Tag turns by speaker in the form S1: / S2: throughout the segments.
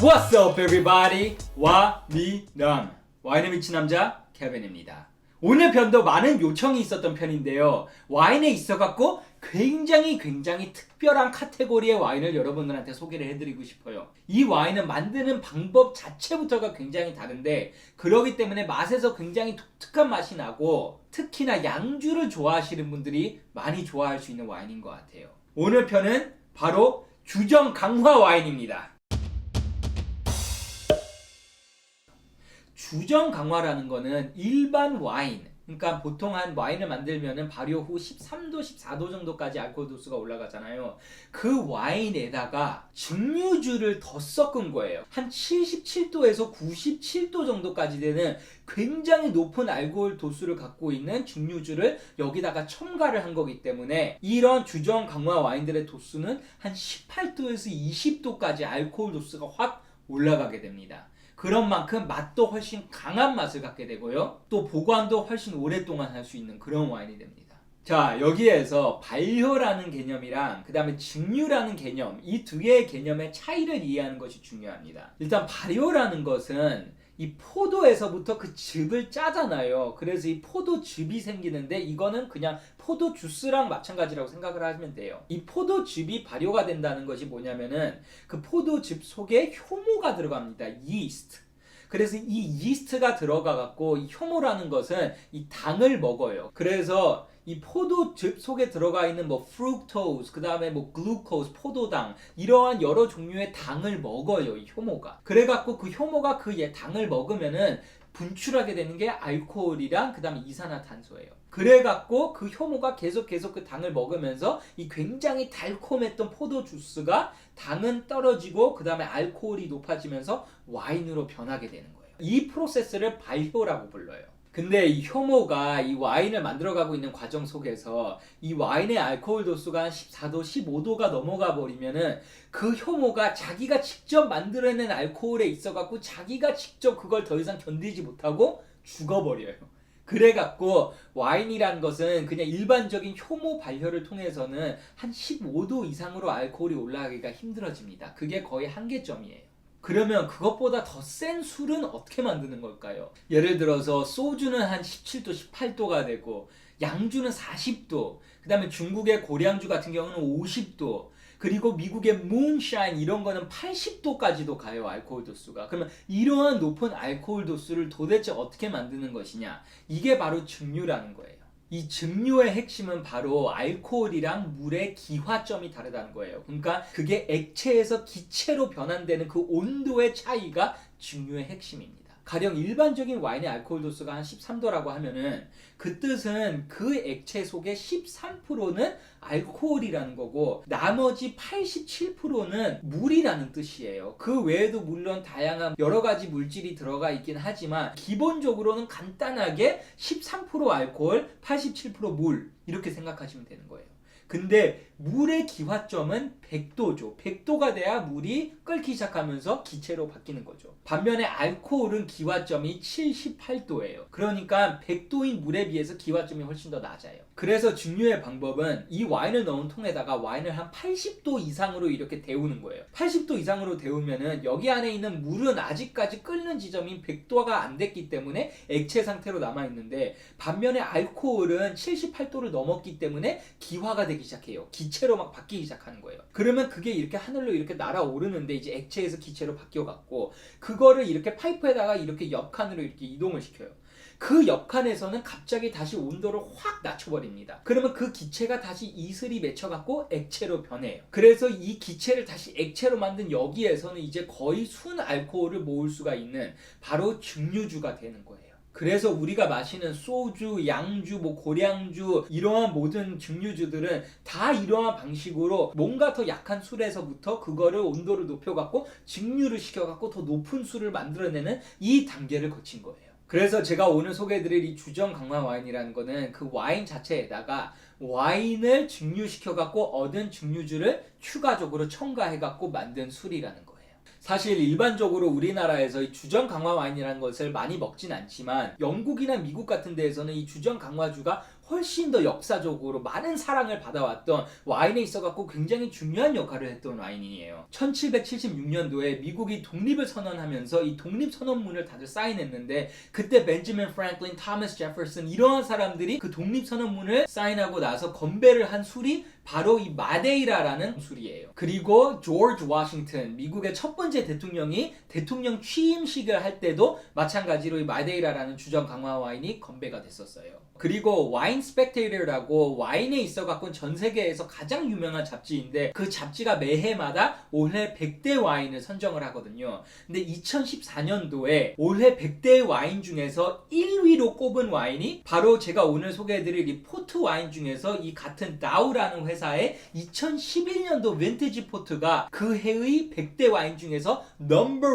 S1: What's up everybody? 와미남 와인에 미친 남자 케빈입니다. 오늘 편도 많은 요청이 있었던 편인데요. 와인에 있어갖고 굉장히 특별한 카테고리의 와인을 여러분들한테 소개를 해드리고 싶어요. 이 와인은 만드는 방법 자체부터가 굉장히 다른데 그러기 때문에 맛에서 굉장히 독특한 맛이 나고 특히나 양주를 좋아하시는 분들이 많이 좋아할 수 있는 와인인 것 같아요. 오늘 편은 바로 주정 강화 와인입니다. 주정 강화라는 거는 일반 와인, 그러니까 보통 한 와인을 만들면은 발효 후 13도, 14도 정도까지 알코올 도수가 올라가잖아요. 그 와인에다가 증류주를 더 섞은 거예요. 한 77도에서 97도 정도까지 되는 굉장히 높은 알코올 도수를 갖고 있는 증류주를 여기다가 첨가를 한 거기 때문에 이런 주정 강화 와인들의 도수는 한 18도에서 20도까지 알코올 도수가 확 올라가게 됩니다. 그런 만큼 맛도 훨씬 강한 맛을 갖게 되고요. 또 보관도 훨씬 오랫동안 할 수 있는 그런 와인이 됩니다. 자, 여기에서 발효라는 개념이랑 그 다음에 증류라는 개념, 이 두 개의 개념의 차이를 이해하는 것이 중요합니다. 일단 발효라는 것은 이 포도에서부터 그 즙을 짜잖아요. 그래서 이 포도즙이 생기는데 이거는 그냥 포도 주스랑 마찬가지라고 생각을 하시면 돼요. 이 포도즙이 발효가 된다는 것이 뭐냐면은 그 포도즙 속에 효모가 들어갑니다. 이스트. 그래서 이 이스트가 들어가갖고 이 효모라는 것은 이 당을 먹어요. 그래서 이 포도즙 속에 들어가 있는 뭐 프룩토스, 그 다음에 뭐 글루코스, 포도당 이러한 여러 종류의 당을 먹어요. 이 효모가. 그래갖고 그 효모가 그 당을 먹으면은 분출하게 되는 게 알코올이랑 그 다음에 이산화탄소예요. 그래갖고 그 효모가 계속 그 당을 먹으면서 이 굉장히 달콤했던 포도 주스가 당은 떨어지고 그 다음에 알코올이 높아지면서 와인으로 변하게 되는 거예요. 이 프로세스를 발효라고 불러요. 근데 이 효모가 이 와인을 만들어가고 있는 과정 속에서 이 와인의 알코올 도수가 한 14도, 15도가 넘어가 버리면은 그 효모가 자기가 직접 만들어낸 알코올에 있어갖고 자기가 직접 그걸 더 이상 견디지 못하고 죽어버려요. 그래갖고 와인이란 것은 그냥 일반적인 효모 발효를 통해서는 한 15도 이상으로 알코올이 올라가기가 힘들어집니다. 그게 거의 한계점이에요. 그러면 그것보다 더 센 술은 어떻게 만드는 걸까요? 예를 들어서 소주는 한 17도, 18도가 되고 양주는 40도, 그 다음에 중국의 고량주 같은 경우는 50도, 그리고 미국의 문샤인 이런 거는 80도까지도 가요, 알코올 도수가. 그러면 이러한 높은 알코올 도수를 도대체 어떻게 만드는 것이냐? 이게 바로 증류라는 거예요. 이 증류의 핵심은 바로 알코올이랑 물의 기화점이 다르다는 거예요. 그러니까 그게 액체에서 기체로 변환되는 그 온도의 차이가 증류의 핵심입니다. 가령 일반적인 와인의 알코올 도수가 한 13도라고 하면은 그 뜻은 그 액체 속에 13%는 알코올이라는 거고 나머지 87%는 물이라는 뜻이에요. 그 외에도 물론 다양한 여러 가지 물질이 들어가 있긴 하지만 기본적으로는 간단하게 13% 알코올, 87% 물 이렇게 생각하시면 되는 거예요. 근데 물의 기화점은 100도죠. 100도가 돼야 물이 끓기 시작하면서 기체로 바뀌는 거죠. 반면에 알코올은 기화점이 78도예요. 그러니까 100도인 물에 비해서 기화점이 훨씬 더 낮아요. 그래서 증류의 방법은 이 와인을 넣은 통에다가 와인을 한 80도 이상으로 이렇게 데우는 거예요. 80도 이상으로 데우면은 여기 안에 있는 물은 아직까지 끓는 지점인 100도가 안 됐기 때문에 액체 상태로 남아있는데 반면에 알코올은 78도를 넘었기 때문에 기화가 되기 시작해요. 기체로 막 바뀌기 시작하는 거예요. 그러면 그게 이렇게 하늘로 이렇게 날아오르는데 이제 액체에서 기체로 바뀌어갖고 그거를 이렇게 파이프에다가 이렇게 옆칸으로 이렇게 이동을 시켜요. 그 옆칸에서는 갑자기 다시 온도를 확 낮춰버립니다. 그러면 그 기체가 다시 이슬이 맺혀갖고 액체로 변해요. 그래서 이 기체를 다시 액체로 만든 여기에서는 이제 거의 순 알코올을 모을 수가 있는 바로 증류주가 되는 거예요. 그래서 우리가 마시는 소주, 양주, 뭐 고량주 이러한 모든 증류주들은 다 이러한 방식으로 뭔가 더 약한 술에서부터 그거를 온도를 높여갖고 증류를 시켜갖고 더 높은 술을 만들어내는 이 단계를 거친 거예요. 그래서 제가 오늘 소개해드릴 이 주정 강화 와인이라는 거는 그 와인 자체에다가 와인을 증류시켜갖고 얻은 증류주를 추가적으로 첨가해갖고 만든 술이라는 거예요. 사실 일반적으로 우리나라에서 이 주정 강화 와인이라는 것을 많이 먹진 않지만 영국이나 미국 같은 데에서는 이 주정 강화주가 훨씬 더 역사적으로 많은 사랑을 받아왔던 와인에 있어갖고 굉장히 중요한 역할을 했던 와인이에요. 1776년도에 미국이 독립을 선언하면서 이 독립선언문을 다들 사인했는데 그때 벤저민 프랭클린, 토마스 제퍼슨 이러한 사람들이 그 독립선언문을 사인하고 나서 건배를 한 술이 바로 이 마데이라라는 술이에요. 그리고 조지 워싱턴, 미국의 첫 번째 대통령이 대통령 취임식을 할 때도 마찬가지로 이 마데이라라는 주정 강화 와인이 건배가 됐었어요. 그리고 와인 스펙테이터라고 와인에 있어갖고 전 세계에서 가장 유명한 잡지인데 그 잡지가 매해마다 올해 100대 와인을 선정을 하거든요. 근데 2014년도에 올해 100대 와인 중에서 1위로 꼽은 와인이 바로 제가 오늘 소개해드릴 이 포트 와인 중에서 이 같은 다우라는 회사의 2011년도 빈티지 포트가 그 해의 100대 와인 중에서 넘버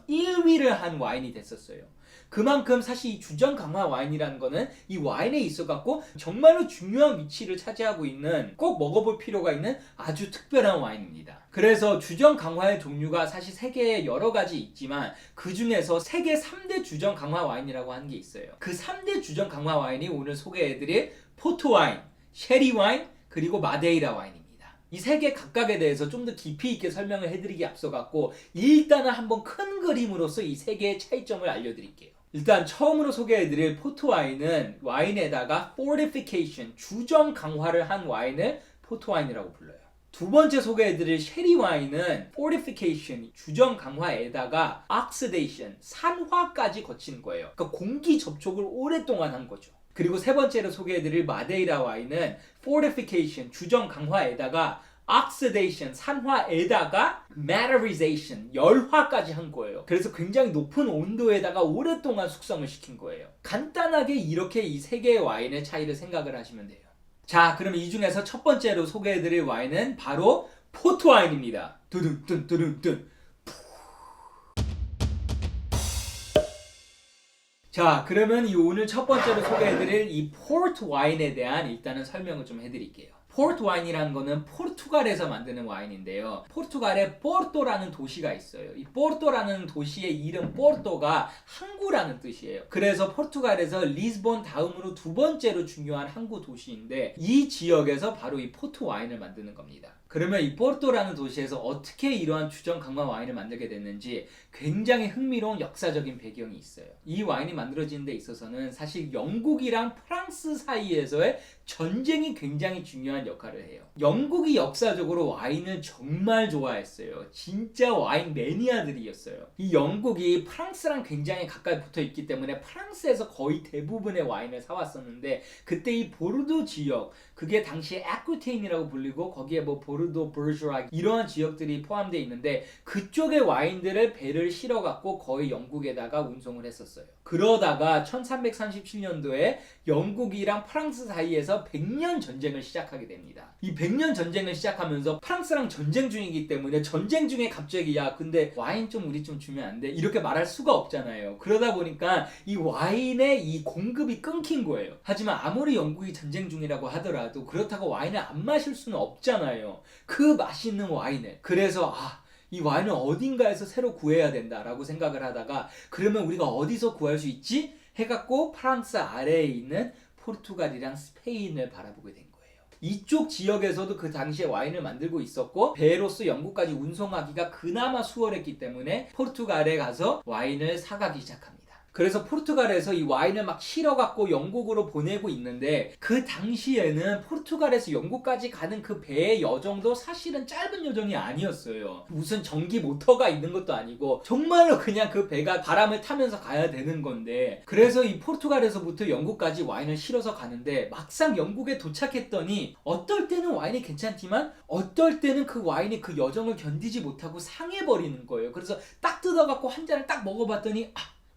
S1: 1, 1위를 한 와인이 됐었어요. 그만큼 사실 이 주정 강화 와인이라는 거는 이 와인에 있어갖고 정말로 중요한 위치를 차지하고 있는 꼭 먹어볼 필요가 있는 아주 특별한 와인입니다. 그래서 주정 강화의 종류가 사실 세계에 여러 가지 있지만 그 중에서 세계 3대 주정 강화 와인이라고 하는 게 있어요. 그 3대 주정 강화 와인이 오늘 소개해드릴 포트 와인, 쉐리 와인, 그리고 마데이라 와인입니다. 이 세 개 각각에 대해서 좀 더 깊이 있게 설명을 해드리기 앞서갖고 일단은 한번 큰 그림으로서 이 세 개의 차이점을 알려드릴게요. 일단 처음으로 소개해드릴 포트 와인은 와인에다가 fortification, 주정 강화를 한 와인을 포트 와인이라고 불러요. 두 번째 소개해드릴 쉐리 와인은 fortification, 주정 강화에다가 oxidation, 산화까지 거친 거예요. 그러니까 공기 접촉을 오랫동안 한 거죠. 그리고 세 번째로 소개해드릴 마데이라 와인은 fortification, 주정 강화에다가 oxidation, 산화에다가 metallization, 열화까지 한 거예요. 그래서 굉장히 높은 온도에다가 오랫동안 숙성을 시킨 거예요. 간단하게 이렇게 이 세 개의 와인의 차이를 생각을 하시면 돼요. 자, 그럼 이 중에서 첫 번째로 소개해드릴 와인은 바로 포트 와인입니다. 두둔둔둔둔. 자, 그러면 이 오늘 첫 번째로 소개해드릴 이 포트 와인에 대한 일단은 설명을 좀 해드릴게요. 포트 와인이라는 거는 포르투갈에서 만드는 와인인데요. 포르투갈에 포르토라는 도시가 있어요. 이 포르토라는 도시의 이름 포르토가 항구라는 뜻이에요. 그래서 포르투갈에서 리스본 다음으로 두 번째로 중요한 항구 도시인데 이 지역에서 바로 이 포트 와인을 만드는 겁니다. 그러면 이 포르토라는 도시에서 어떻게 이러한 주정 강화 와인을 만들게 됐는지 굉장히 흥미로운 역사적인 배경이 있어요. 이 와인이 만들어지는 데 있어서는 사실 영국이랑 프랑스 사이에서의 전쟁이 굉장히 중요한 역할을 해요. 영국이 역사적으로 와인을 정말 좋아했어요. 진짜 와인 매니아들이었어요. 이 영국이 프랑스랑 굉장히 가까이 붙어 있기 때문에 프랑스에서 거의 대부분의 와인을 사왔었는데 그때 이 보르도 지역, 그게 당시에 아쿠테인이라고 불리고 거기에 뭐 보르도, 부르주아 이러한 지역들이 포함되어 있는데 그쪽의 와인들을 배를 실어갖고 거의 영국에다가 운송을 했었어요. 그러다가 1337년도에 영국이랑 프랑스 사이에서 100년 전쟁을 시작하게 됩니다. 이 100년 전쟁을 시작하면서 프랑스랑 전쟁 중이기 때문에 전쟁 중에 갑자기 야 근데 와인 좀 우리 좀 주면 안 돼? 이렇게 말할 수가 없잖아요. 그러다 보니까 이 와인의 이 공급이 끊긴 거예요. 하지만 아무리 영국이 전쟁 중이라고 하더라도 그렇다고 와인을 안 마실 수는 없잖아요. 그 맛있는 와인을. 그래서 이 와인은 어딘가에서 새로 구해야 된다라고 생각을 하다가 그러면 우리가 어디서 구할 수 있지? 해갖고 프랑스 아래에 있는 포르투갈이랑 스페인을 바라보게 된 거예요. 이쪽 지역에서도 그 당시에 와인을 만들고 있었고 배로서 영국까지 운송하기가 그나마 수월했기 때문에 포르투갈에 가서 와인을 사가기 시작합니다. 그래서 포르투갈에서 이 와인을 막 실어갖고 영국으로 보내고 있는데 그 당시에는 포르투갈에서 영국까지 가는 그 배의 여정도 사실은 짧은 여정이 아니었어요. 무슨 전기 모터가 있는 것도 아니고 정말로 그냥 그 배가 바람을 타면서 가야 되는 건데 그래서 이 포르투갈에서부터 영국까지 와인을 실어서 가는데 막상 영국에 도착했더니 어떨 때는 와인이 괜찮지만 어떨 때는 그 와인이 그 여정을 견디지 못하고 상해버리는 거예요. 그래서 딱 뜯어갖고 한 잔을 딱 먹어봤더니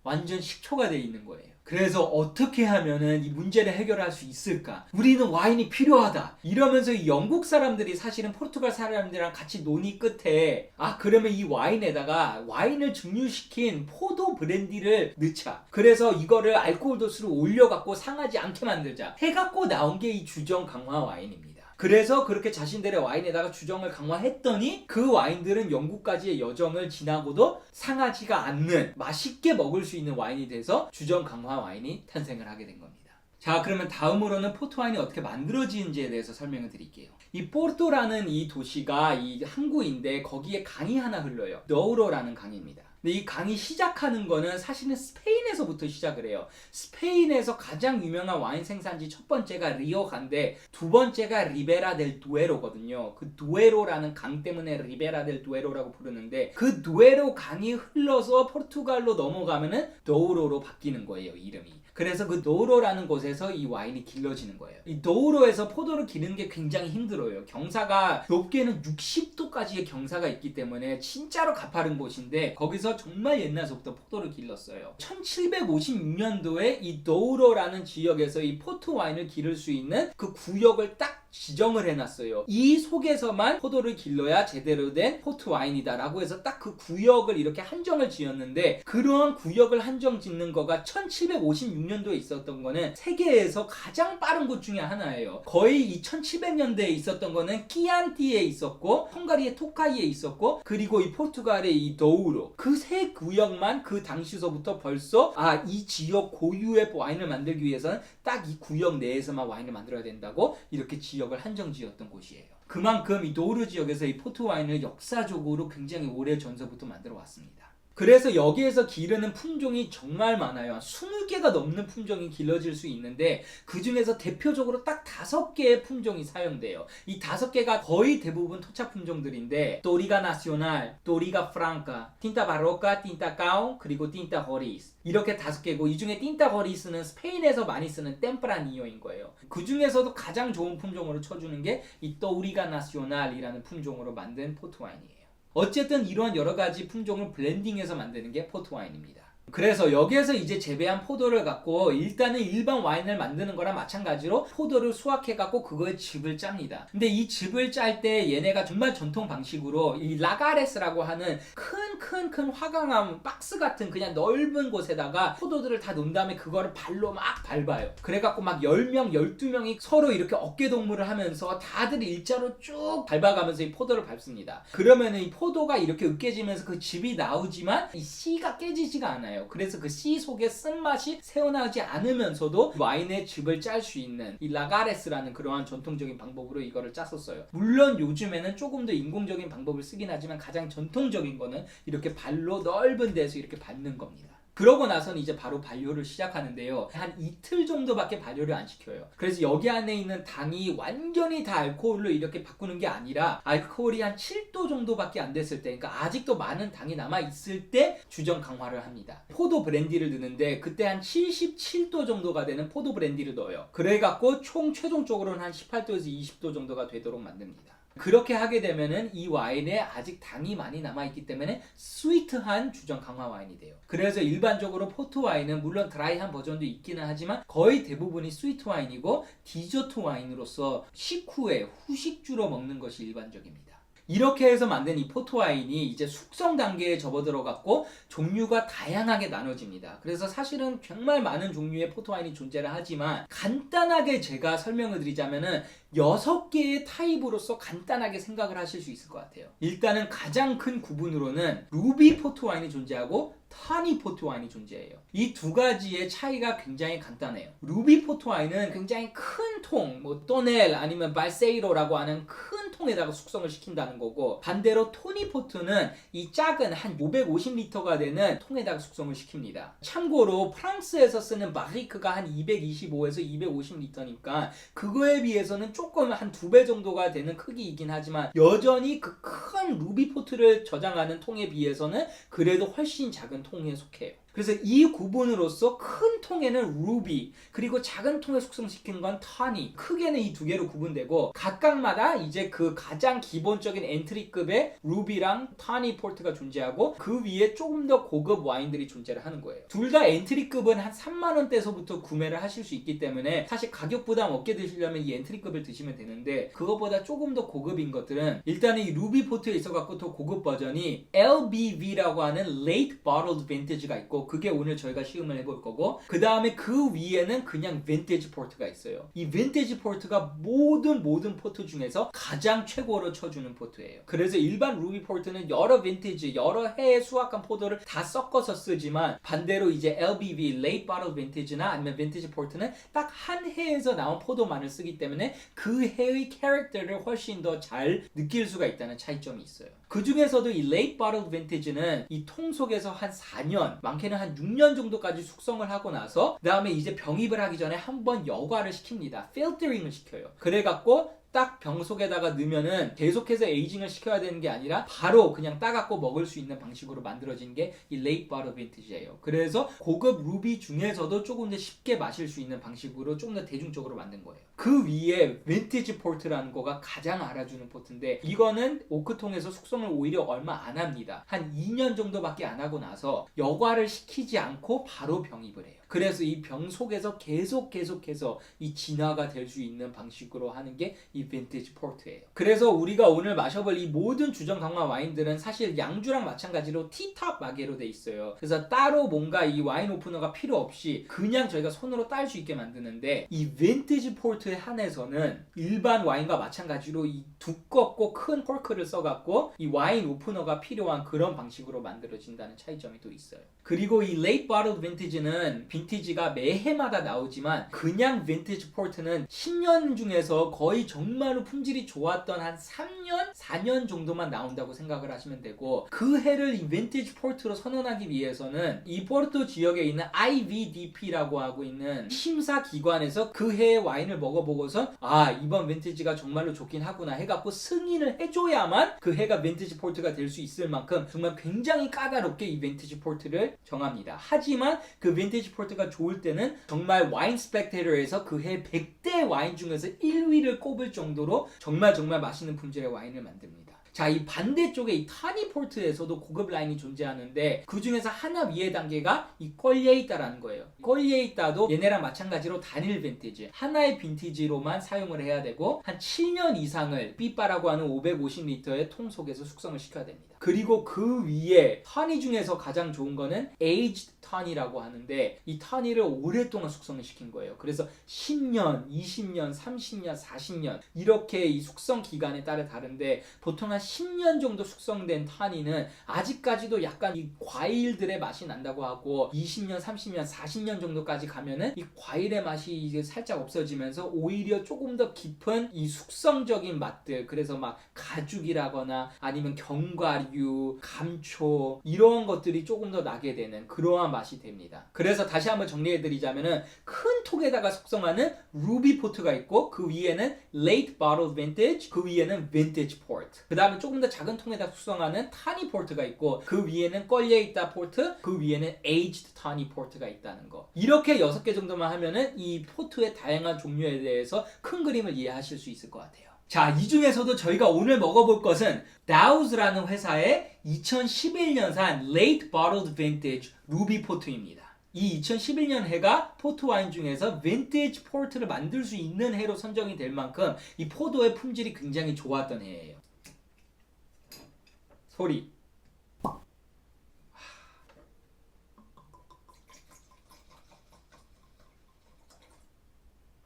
S1: 완전 식초가 돼 있는 거예요. 그래서 어떻게 하면은 이 문제를 해결할 수 있을까? 우리는 와인이 필요하다. 이러면서 이 영국 사람들이 사실은 포르투갈 사람들이랑 같이 논의 끝에 그러면 이 와인에다가 와인을 증류시킨 포도 브랜디를 넣자. 그래서 이거를 알코올 도수를 올려갖고 상하지 않게 만들자. 해갖고 나온 게 이 주정 강화 와인입니다. 그래서 그렇게 자신들의 와인에다가 주정을 강화했더니 그 와인들은 영국까지의 여정을 지나고도 상하지가 않는 맛있게 먹을 수 있는 와인이 돼서 주정 강화 와인이 탄생을 하게 된 겁니다. 자, 그러면 다음으로는 포트 와인이 어떻게 만들어지는지에 대해서 설명을 드릴게요. 이 포르토라는 이 도시가 이 항구인데 거기에 강이 하나 흘러요. 너우로라는 강입니다. 근데 이 강이 시작하는 거는 사실은 스페인에서부터 시작을 해요. 스페인에서 가장 유명한 와인 생산지 첫 번째가 리오카인데 두 번째가 리베라 델 두에로거든요. 그 두에로라는 강 때문에 리베라 델 두에로라고 부르는데 그 두에로 강이 흘러서 포르투갈로 넘어가면은 도우로로 바뀌는 거예요, 이름이. 그래서 그 노우로라는 곳에서 이 와인이 길러지는 거예요. 이 노우로에서 포도를 기르는 게 굉장히 힘들어요. 경사가 높게는 60도까지의 경사가 있기 때문에 진짜로 가파른 곳인데 거기서 정말 옛날서부터 포도를 길렀어요. 1756년도에 이 노우로라는 지역에서 이 포트 와인을 기를 수 있는 그 구역을 딱 지정을 해놨어요. 이 속에서만 포도를 길러야 제대로 된 포트 와인이다 라고 해서 딱 그 구역을 이렇게 한정을 지었는데 그러한 구역을 한정 짓는 거가 1756년도에 있었던 거는 세계에서 가장 빠른 곳 중에 하나예요. 거의 이 1700년대에 있었던 거는 끼안티에 있었고 헝가리의 토카이에 있었고 그리고 이 포르투갈의 이 도우로 그 세 구역만 그 당시서부터 벌써 이 지역 고유의 와인을 만들기 위해서는 딱 이 구역 내에서만 와인을 만들어야 된다고 이렇게 지역을 한정지었던 곳이에요. 그만큼 이 도우르 지역에서 이 포트 와인을 역사적으로 굉장히 오래 전서부터 만들어 왔습니다. 그래서 여기에서 기르는 품종이 정말 많아요. 20개가 넘는 품종이 길러질 수 있는데 그 중에서 대표적으로 딱 5개의 품종이 사용돼요. 이 5개가 거의 대부분 토착 품종들인데 또리가 나시오날, 또리가 프랑카, 틴타 바로카, 틴타 까옹, 그리고 틴타 호리스 이렇게 5개고 이 중에 틴타 호리스는 스페인에서 많이 쓰는 템프라니오인 거예요. 그 중에서도 가장 좋은 품종으로 쳐주는 게 이 또리가 나시오날이라는 품종으로 만든 포트 와인이에요. 어쨌든 이러한 여러 가지 품종을 블렌딩해서 만드는 게 포트 와인입니다. 그래서 여기에서 이제 재배한 포도를 갖고 일단은 일반 와인을 만드는 거랑 마찬가지로 포도를 수확해 갖고 그거에 즙을 짭니다. 근데 이 즙을 짤 때 얘네가 정말 전통 방식으로 이 라가레스라고 하는 큰 화강암 박스 같은 그냥 넓은 곳에다가 포도들을 다 놓은 다음에 그거를 발로 막 밟아요. 그래갖고 막 10명, 12명이 서로 이렇게 어깨동무를 하면서 다들 일자로 쭉 밟아가면서 이 포도를 밟습니다. 그러면은 이 포도가 이렇게 으깨지면서 그 즙이 나오지만 이 씨가 깨지지가 않아요. 그래서 그 씨 속에 쓴맛이 새어나오지 않으면서도 와인의 즙을 짤 수 있는 이 라가레스라는 그러한 전통적인 방법으로 이거를 짰었어요. 물론 요즘에는 조금 더 인공적인 방법을 쓰긴 하지만 가장 전통적인 거는 이렇게 발로 넓은 데서 이렇게 밟는 겁니다. 그러고 나서는 이제 바로 발효를 시작하는데요. 한 이틀 정도밖에 발효를 안 시켜요. 그래서 여기 안에 있는 당이 완전히 다 알코올로 이렇게 바꾸는 게 아니라 알코올이 한 7도 정도밖에 안 됐을 때, 그러니까 아직도 많은 당이 남아있을 때 주정 강화를 합니다. 포도 브랜디를 넣는데 그때 한 77도 정도가 되는 포도 브랜디를 넣어요. 그래갖고 총 최종적으로는 한 18도에서 20도 정도가 되도록 만듭니다. 그렇게 하게 되면은 이 와인에 아직 당이 많이 남아있기 때문에 스위트한 주정 강화 와인이 돼요. 그래서 일반적으로 포트 와인은 물론 드라이한 버전도 있기는 하지만 거의 대부분이 스위트 와인이고 디저트 와인으로서 식후에 후식주로 먹는 것이 일반적입니다. 이렇게 해서 만든 이 포트 와인이 이제 숙성 단계에 접어들어갔고 종류가 다양하게 나눠집니다. 그래서 사실은 정말 많은 종류의 포트 와인이 존재를 하지만 간단하게 제가 설명을 드리자면은 6개의 타입으로서 간단하게 생각을 하실 수 있을 것 같아요. 일단은 가장 큰 구분으로는 루비 포트 와인이 존재하고 타니 포트 와인이 존재해요. 이 두 가지의 차이가 굉장히 간단해요. 루비 포트 와인은 굉장히 큰 통, 또넬 아니면 발세이로라고 하는 큰 통에다가 숙성을 시킨다는 거고 반대로 토니 포트는 이 작은 한 550리터가 되는 통에다가 숙성을 시킵니다. 참고로 프랑스에서 쓰는 바리크가 한 225에서 250리터니까 그거에 비해서는 조금 한 2배 정도가 되는 크기이긴 하지만 여전히 그 큰 루비 포트를 저장하는 통에 비해서는 그래도 훨씬 작은 통에 속해요. 그래서 이 구분으로서 큰 통에는 루비 그리고 작은 통에 숙성시킨 건 타니 크게는 이 두 개로 구분되고 각각마다 이제 그 가장 기본적인 엔트리급의 루비랑 타니 포트가 존재하고 그 위에 조금 더 고급 와인들이 존재를 하는 거예요. 둘 다 엔트리급은 한 3만원대서부터 구매를 하실 수 있기 때문에 사실 가격 부담 없게 드시려면 이 엔트리급을 드시면 되는데 그것보다 조금 더 고급인 것들은 일단은 이 루비 포트에 있어갖고 더 고급 버전이 LBV라고 하는 Late Bottled Vintage가 있고 있고 그게 오늘 저희가 시음을 해볼 거고 그 다음에 그 위에는 그냥 빈티지 포트가 있어요. 이 빈티지 포트가 모든 포트 중에서 가장 최고로 쳐주는 포트예요. 그래서 일반 루비 포트는 여러 빈티지, 여러 해의 수확한 포도를 다 섞어서 쓰지만 반대로 이제 LBV, Late Bottle Vintage나 아니면 빈티지 포트는 딱 한 해에서 나온 포도만을 쓰기 때문에 그 해의 캐릭터를 훨씬 더 잘 느낄 수가 있다는 차이점이 있어요. 그 중에서도 이 Late Bottle Vintage는 이 통 속에서 한 4년, 많게는 한 6년 정도까지 숙성을 하고 나서 그 다음에 이제 병입을 하기 전에 한번 여과를 시킵니다. 필터링을 시켜요. 그래갖고 딱 병 속에다가 넣으면은 계속해서 에이징을 시켜야 되는 게 아니라 바로 그냥 따갖고 먹을 수 있는 방식으로 만들어진 게 이 Late Bottle Vintage예요. 그래서 고급 루비 중에서도 조금 더 쉽게 마실 수 있는 방식으로 조금 더 대중적으로 만든 거예요. 그 위에 빈티지 포트라는 거가 가장 알아주는 포트인데 이거는 오크통에서 숙성을 오히려 얼마 안 합니다. 한 2년 정도밖에 안 하고 나서 여과를 시키지 않고 바로 병입을 해요. 그래서 이 병 속에서 계속해서 이 진화가 될 수 있는 방식으로 하는 게 이 빈티지 포트예요. 그래서 우리가 오늘 마셔볼 이 모든 주정 강화 와인들은 사실 양주랑 마찬가지로 티탑 마개로 돼 있어요. 그래서 따로 뭔가 이 와인 오프너가 필요 없이 그냥 저희가 손으로 딸 수 있게 만드는데 이 빈티지 포트에 한해서는 일반 와인과 마찬가지로 이 두껍고 큰 콜크를 써갖고 이 와인 오프너가 필요한 그런 방식으로 만들어진다는 차이점이 또 있어요. 그리고 이 Late Bottled Vintage는 빈티지가 매해마다 나오지만 그냥 빈티지 포트는 10년 중에서 거의 정말로 품질이 좋았던 한 3년, 4년 정도만 나온다고 생각을 하시면 되고 그 해를 이 빈티지 포트로 선언하기 위해서는 이 포르투 지역에 있는 IVDP라고 하고 있는 심사기관에서 그 해의 와인을 먹어보고서 아 이번 빈티지가 정말로 좋긴 하구나 해갖고 승인을 해줘야만 그 해가 빈티지 포트가 될 수 있을 만큼 정말 굉장히 까다롭게 이 빈티지 포트를 정합니다. 하지만 그 빈티지 포트가 좋을 때는 정말 와인 스펙테이터에서 그 해 100대 와인 중에서 1위를 꼽을 정도로 정말 맛있는 품질의 와인을 만듭니다. 자, 이 반대쪽에 이 타니 포트에서도 고급 라인이 존재하는데 그 중에서 하나 위의 단계가 이 꼴예이따라는 거예요. 꼴예이따도 얘네랑 마찬가지로 단일 빈티지, 하나의 빈티지로만 사용을 해야 되고 한 7년 이상을 삐빠라고 하는 550리터의 통 속에서 숙성을 시켜야 됩니다. 그리고 그 위에 타니 중에서 가장 좋은 거는 aged 타니라고 하는데 이 타니를 오랫동안 숙성을 시킨 거예요. 그래서 10년, 20년, 30년, 40년 이렇게 이 숙성 기간에 따라 다른데 보통 한 10년 정도 숙성된 타니는 아직까지도 약간 이 과일들의 맛이 난다고 하고 20년, 30년, 40년 정도까지 가면은 이 과일의 맛이 이제 살짝 없어지면서 오히려 조금 더 깊은 이 숙성적인 맛들 그래서 막 가죽이라거나 아니면 견과류, 감초 이런 것들이 조금 더 나게 되는 그러한 맛이 됩니다. 그래서 다시 한번 정리해드리자면은 큰 톡에다가 숙성하는 루비 포트가 있고 그 위에는 Late Bottled Vintage 그 위에는 Vintage Port 그 다음에 조금 더 작은 통에다 숙성하는 타니 포트가 있고 그 위에는 껄려있다 포트 그 위에는 Aged Tawny 포트가 있다는 거 이렇게 6개 정도만 하면은 이 포트의 다양한 종류에 대해서 큰 그림을 이해하실 수 있을 것 같아요. 자, 이 중에서도 저희가 오늘 먹어볼 것은 Dows라는 회사의 2011년산 Late Bottled Vintage 루비 포트입니다. 이 2011년 해가 포트 와인 중에서 빈티지 포트를 만들 수 있는 해로 선정이 될 만큼 이 포도의 품질이 굉장히 좋았던 해예요. 소리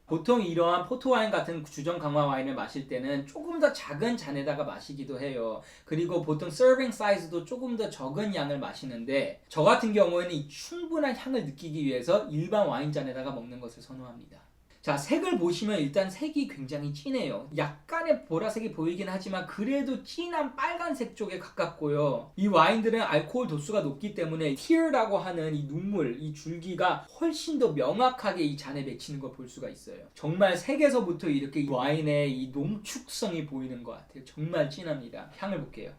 S1: 보통 이러한 포트와인 같은 주정 강화 와인을 마실 때는 조금 더 작은 잔에다가 마시기도 해요. 그리고 보통 서빙 사이즈도 조금 더 적은 양을 마시는데 저 같은 경우에는 이 충분한 향을 느끼기 위해서 일반 와인잔에다가 먹는 것을 선호합니다. 자, 색을 보시면 일단 색이 굉장히 진해요. 약간의 보라색이 보이긴 하지만 그래도 진한 빨간색 쪽에 가깝고요. 이 와인들은 알코올 도수가 높기 때문에 tear라고 하는 이 눈물, 이 줄기가 훨씬 더 명확하게 이 잔에 맺히는 걸 볼 수가 있어요. 정말 색에서부터 이렇게 이 와인의 이 농축성이 보이는 것 같아요. 정말 진합니다. 향을 볼게요.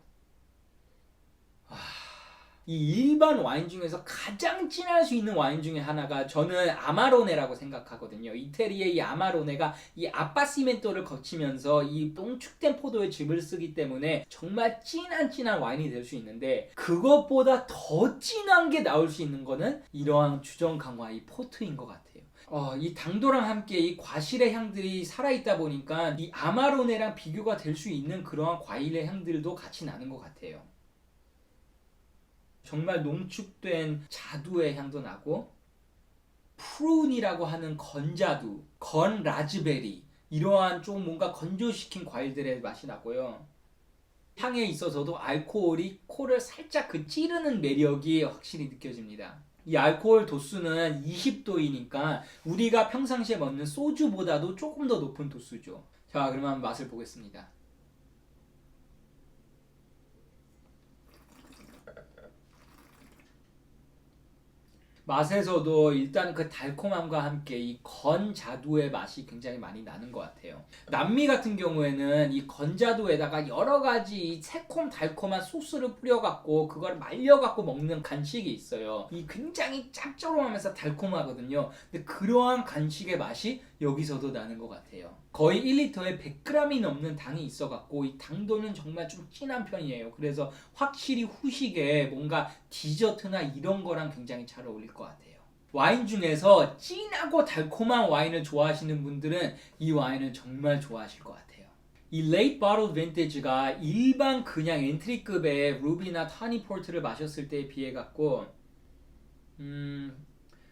S1: 이 일반 와인 중에서 가장 진할 수 있는 와인 중에 하나가 저는 아마로네라고 생각하거든요. 이태리의 이 아마로네가 이 아빠시멘토를 거치면서 이 농축된 포도의 즙을 쓰기 때문에 정말 진한 와인이 될 수 있는데 그것보다 더 진한 게 나올 수 있는 거는 이러한 주정 강화 이 포트인 것 같아요. 이 당도랑 함께 이 과실의 향들이 살아있다 보니까 이 아마로네랑 비교가 될 수 있는 그러한 과일의 향들도 같이 나는 것 같아요. 정말 농축된 자두의 향도 나고 프룬이라고 하는 건자두, 건 라즈베리 이러한 좀 뭔가 건조시킨 과일들의 맛이 나고요. 향에 있어서도 알코올이 코를 살짝 그 찌르는 매력이 확실히 느껴집니다. 이 알코올 도수는 20도이니까 우리가 평상시에 먹는 소주보다도 조금 더 높은 도수죠. 자, 그러면 맛을 보겠습니다. 맛에서도 일단 그 달콤함과 함께 이 건자두의 맛이 굉장히 많이 나는 것 같아요. 남미 같은 경우에는 이 건자두에다가 여러 가지 이 새콤 달콤한 소스를 뿌려갖고 그걸 말려갖고 먹는 간식이 있어요. 이 굉장히 짭조름하면서 달콤하거든요. 근데 그러한 간식의 맛이 여기서도 나는 것 같아요. 거의 1리터에 100g이 넘는 당이 있어갖고 이 당도는 정말 좀 진한 편이에요. 그래서 확실히 후식에 뭔가 디저트나 이런 거랑 굉장히 잘 어울릴 것 같아요. 와인 중에서 진하고 달콤한 와인을 좋아하시는 분들은 이 와인을 정말 좋아하실 것 같아요. 이 Late Bottled Vintage가 일반 그냥 엔트리급의 루비나 타니 포트를 마셨을 때에 비해 갖고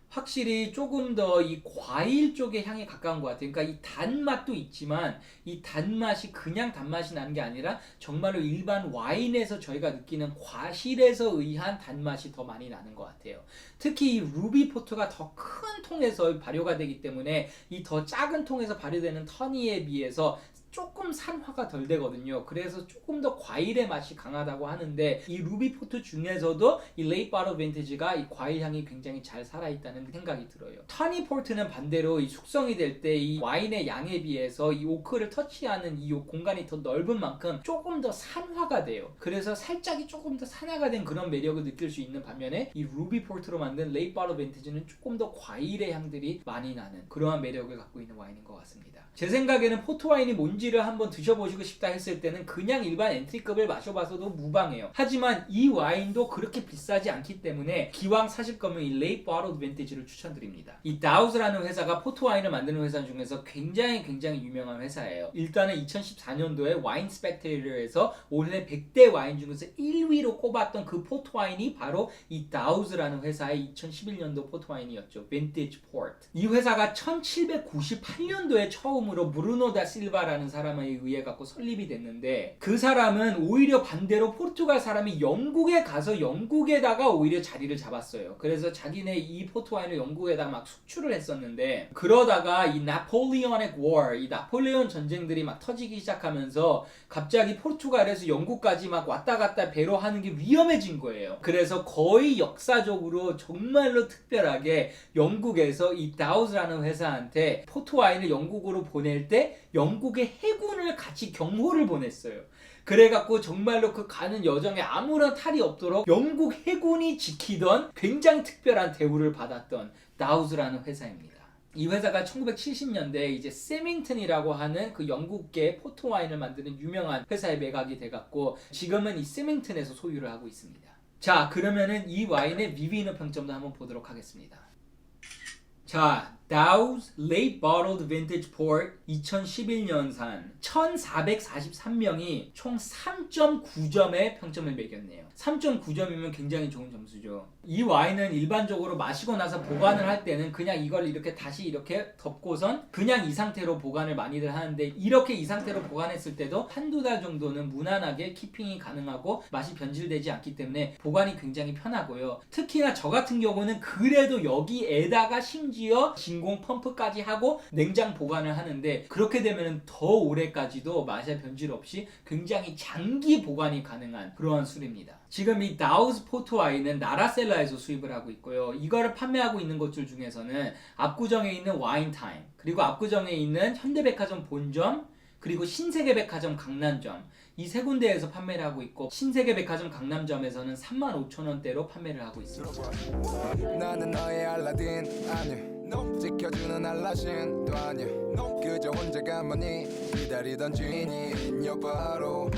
S1: 확실히 조금 더 이 과일 쪽의 향에 가까운 것 같아요. 그러니까 이 단맛도 있지만 이 단맛이 그냥 단맛이 나는 게 아니라 정말로 일반 와인에서 저희가 느끼는 과실에서 의한 단맛이 더 많이 나는 것 같아요. 특히 이 루비 포트가 더 큰 통에서 발효가 되기 때문에 이 더 작은 통에서 발효되는 터니에 비해서 조금 산화가 덜 되거든요. 그래서 조금 더 과일의 맛이 강하다고 하는데 이 루비 포트 중에서도 이 레이트 바틀 빈티지가 이 과일 향이 굉장히 잘 살아있다는 생각이 들어요. 터니 포트는 반대로 이 숙성이 될 때 이 와인의 양에 비해서 이 오크를 터치하는 이 공간이 더 넓은 만큼 조금 더 산화가 돼요. 그래서 살짝이 조금 더 산화가 된 그런 매력을 느낄 수 있는 반면에 이 루비 포트로 만든 레이트 바틀 빈티지는 조금 더 과일의 향들이 많이 나는 그러한 매력을 갖고 있는 와인인 것 같습니다. 제 생각에는 포트 와인이 뭔지를 한번 드셔보시고 싶다 했을 때는 그냥 일반 엔트리급을 마셔봐서도 무방해요. 하지만 이 와인도 그렇게 비싸지 않기 때문에 기왕 사실 거면 이 레이트 바틀 빈티지를 추천드립니다. 이 다우스라는 회사가 포트 와인을 만드는 회사 중에서 굉장히 유명한 회사예요. 일단은 2014년도에 와인 스펙테이터에서 올해 100대 와인 중에서 1위로 꼽았던 그 포트 와인이 바로 이 다우스라는 회사의 2011년도 포트 와인이었죠. 빈티지 포트. 이 회사가 1798년도에 처음으로 브루노 다 실바라는 사람에 의해 갖고 설립이 됐는데 그 사람은 오히려 반대로 포르투갈 사람이 영국에 가서 영국에다가 오히려 자리를 잡았어요. 그래서 자기네 이 포트 와인을 영국에다가 막 수출을 했었는데 그러다가 이 나폴리onic war, 이 나폴레온 전쟁들이 막 터지기 시작하면서 갑자기 포르투갈에서 영국까지 막 왔다 갔다 배로 하는 게 위험해진 거예요. 그래서 거의 역사적으로 정말로 특별하게 영국에서 이 다우스라는 회사한테 포트 와인을 영국으로 보낼 때 영국의 해군을 같이 경호를 보냈어요. 그래갖고 정말로 그 가는 여정에 아무런 탈이 없도록 영국 해군이 지키던 굉장히 특별한 대우를 받았던 다우스라는 회사입니다. 이 회사가 1970년대에 이제 세밍턴이라고 하는 그 영국계 포트 와인을 만드는 유명한 회사에 매각이 돼갖고 지금은 이 세밍턴에서 소유를 하고 있습니다. 자, 그러면은 이 와인의 리뷰 평점도 한번 보도록 하겠습니다. 자, Dow's Late Bottled Vintage Port 2011년산 1443명이 총 3.9점의 평점을 매겼네요. 3.9점이면 굉장히 좋은 점수죠. 이 와인은 일반적으로 마시고 나서 보관을 할 때는 그냥 이걸 이렇게 다시 이렇게 덮고선 그냥 이 상태로 보관을 많이들 하는데 이렇게 이 상태로 보관했을 때도 한두 달 정도는 무난하게 키핑이 가능하고 맛이 변질되지 않기 때문에 보관이 굉장히 편하고요. 특히나 저 같은 경우는 그래도 여기에다가 심지어 진공 펌프까지 하고 냉장 보관을 하는데 그렇게 되면 더 오래까지도 맛의 변질 없이 굉장히 장기 보관이 가능한 그러한 술입니다. 지금 이 다우스 포트 와인은 나라셀라에서 수입을 하고 있고요. 이거를 판매하고 있는 것들 중에서는 압구정에 있는 와인타임, 그리고 압구정에 있는 현대백화점 본점, 그리고 신세계백화점 강남점 이 세 군데에서 판매를 하고 있고 신세계백화점 강남점에서는 35,000원대로 판매를 하고 있습니다. 나는 너의 알라딘 아니 지켜주는 알라신도 아니야 그저 혼자 가만히 기다리던 주인이 있냐 바로